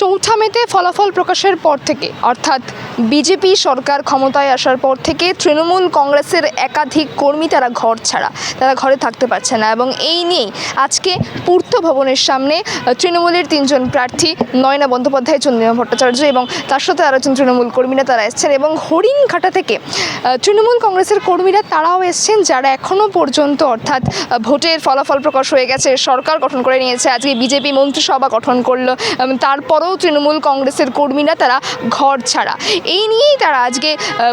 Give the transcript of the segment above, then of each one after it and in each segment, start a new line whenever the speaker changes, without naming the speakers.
চৌঠা মেতে ফলাফল প্রকাশের পর থেকে অর্থাৎ বিজেপি সরকার ক্ষমতায় আসার পর থেকে তৃণমূল কংগ্রেসের একাধিক কর্মী তারা ঘর ছাড়া, তারা ঘরে থাকতে পারছে না এবং এই নিয়েই আজকে পূর্ত ভবনের সামনে তৃণমূলের তিনজন প্রার্থী নয়না বন্দ্যোপাধ্যায়, চন্দ্রিমা ভট্টাচার্য এবং তার সাথে আরও একজন তৃণমূল কর্মীরা তারা এসছেন এবং হরিণঘাটা থেকে তৃণমূল কংগ্রেসের কর্মীরা তারাও এসছেন, যারা এখনও পর্যন্ত অর্থাৎ ভোটের ফলাফল প্রকাশ হয়ে গেছে, সরকার গঠন করে নিয়েছে, আজকে বিজেপি মন্ত্রিসভা গঠন করলো, তারপরেও তৃণমূল কংগ্রেসের কর্মীরা তারা ঘর ছাড়া। এই নিয়েই তারা আজকে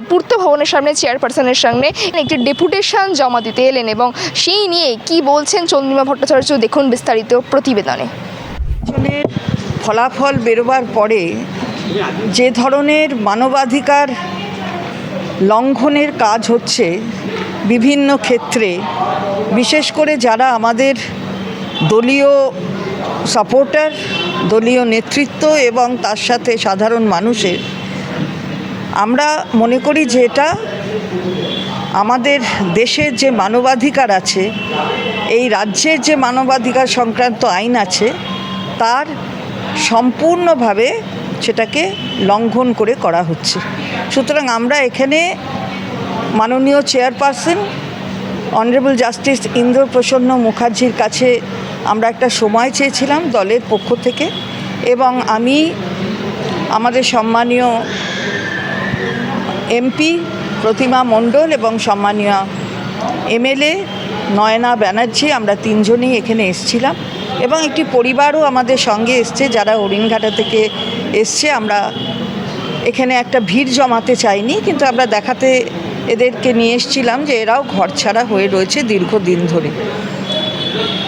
পূর্ত ভবনের সামনে চেয়ারপারসনের সামনে একটি ডেপুটেশন জমা দিতে এলেন এবং সেই নিয়ে কি বলছেন চন্দ্রিমা ভট্টাচার্য দেখুন বিস্তারিত প্রতিবেদনে।
ফলাফল বেরোবার পরে যে ধরনের মানবাধিকার লঙ্ঘনের কাজ হচ্ছে বিভিন্ন ক্ষেত্রে, বিশেষ করে যারা আমাদের দলীয় সাপোর্টার, দলীয় নেতৃত্ব এবং তার সাথে সাধারণ মানুষের, আমরা মনে করি যে এটা আমাদের দেশের যে মানবাধিকার আছে, এই রাজ্যের যে মানবাধিকার সংক্রান্ত আইন আছে, তার সম্পূর্ণভাবে সেটাকে লঙ্ঘন করে করা হচ্ছে। সুতরাং আমরা এখানে মাননীয় চেয়ারপারসন অনারেবল জাস্টিস ইন্দ্রপ্রসন্ন মুখার্জির কাছে আমরা একটা সময় চেয়েছিলাম দলের পক্ষ থেকে, এবং আমি আমাদের সম্মানীয় এমপি প্রতিমা মণ্ডল এবং সম্মানীয় এমএলএ নয়না ব্যানার্জি, আমরা তিনজনেই এখানে এসেছিলাম এবং একটি পরিবারও আমাদের সঙ্গে এসছে যারা হরিণঘাটা থেকে এসছে। আমরা এখানে একটা ভিড় জমাতে চাইনি, কিন্তু আমরা দেখাতে এদেরকে নিয়ে এসেছিলাম যে এরাও ঘর ছাড়া হয়ে রয়েছে দীর্ঘদিন ধরে।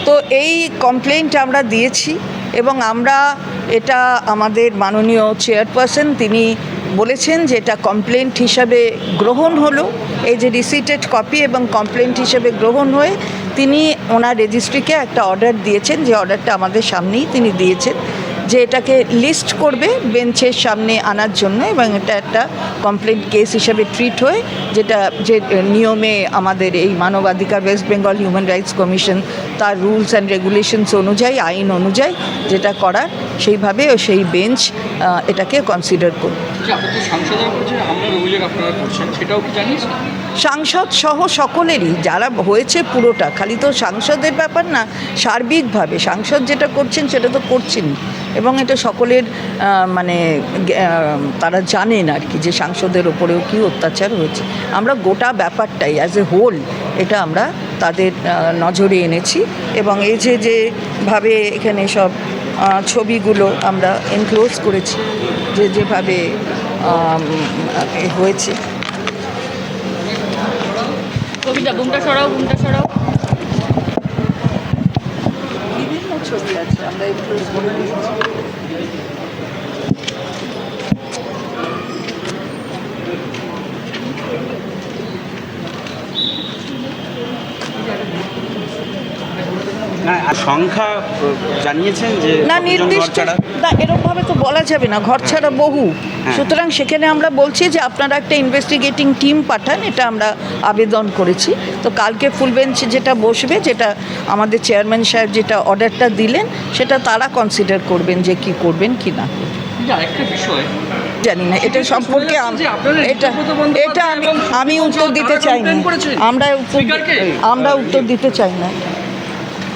তো এই কমপ্লেন্ট আমরা দিয়েছি এবং আমরা এটা আমাদের মাননীয় চেয়ারপারসন তিনি বলেছেন যে এটা কমপ্লেন্ট হিসাবে গ্রহণ হলো, এই যে রিসিটেড কপি এবং কমপ্লেন্ট হিসেবে গ্রহণ হয়ে তিনি ওনার রেজিস্ট্রিকে একটা অর্ডার দিয়েছেন, যে অর্ডারটা আমাদের সামনেই তিনি দিয়েছেন যে এটাকে লিস্ট করবে বেঞ্চের সামনে আনার জন্য, এবং এটা একটা কমপ্লেন্ট কেস হিসেবে ট্রিট হয়ে যেটা যে নিয়মে আমাদের এই মানবাধিকার West Bengal human rights commission তার রুলস অ্যান্ড রেগুলেশনস অনুযায়ী, আইন অনুযায়ী যেটা করার সেইভাবে সেই বেঞ্চ এটাকে কনসিডার করবে। সাংসদ সহ সকলেরই যারা হয়েছে পুরোটা, খালি তো সাংসদের ব্যাপার না, সার্বিকভাবে সাংসদ যেটা করছেন সেটা তো করছেন এবং এটা সকলের মানে তারা জানেন আর কি যে সাংসদের ওপরেও কী অত্যাচার হয়েছে। আমরা গোটা ব্যাপারটাই অ্যাজ এ হোল এটা আমরা তাদের নজরে এনেছি এবং এই যেভাবে এখানে সব ছবিগুলো আমরা এনক্লোজ করেছি, যেভাবে হয়েছে। বিভিন্ন ছবি আছে, আমরা এনক্লোজ করে দিয়েছি।
না সংখ্যা জানিয়েছেন যে
না, নির্দিষ্ট না, এরকমভাবে তো বলা যাবে না, ঘর ছাড়া বহু। সুতরাং সেখানে আমরা বলছি যে আপনারা একটা ইনভেস্টিগেটিং টিম পাঠান, এটা আমরা আবেদন করেছি। তো কালকে ফুল বেঞ্চ যেটা বসবে, যেটা আমাদের চেয়ারম্যান সাহেব যেটা অর্ডারটা দিলেন, সেটা তারা কনসিডার করবেন যে কি করবেন কি না করবেন।
একটা বিষয়
জানি না এটা সম্পর্কে, এটা আমি উত্তর দিতে চাই না, আমরা উত্তর দিতে চাই না।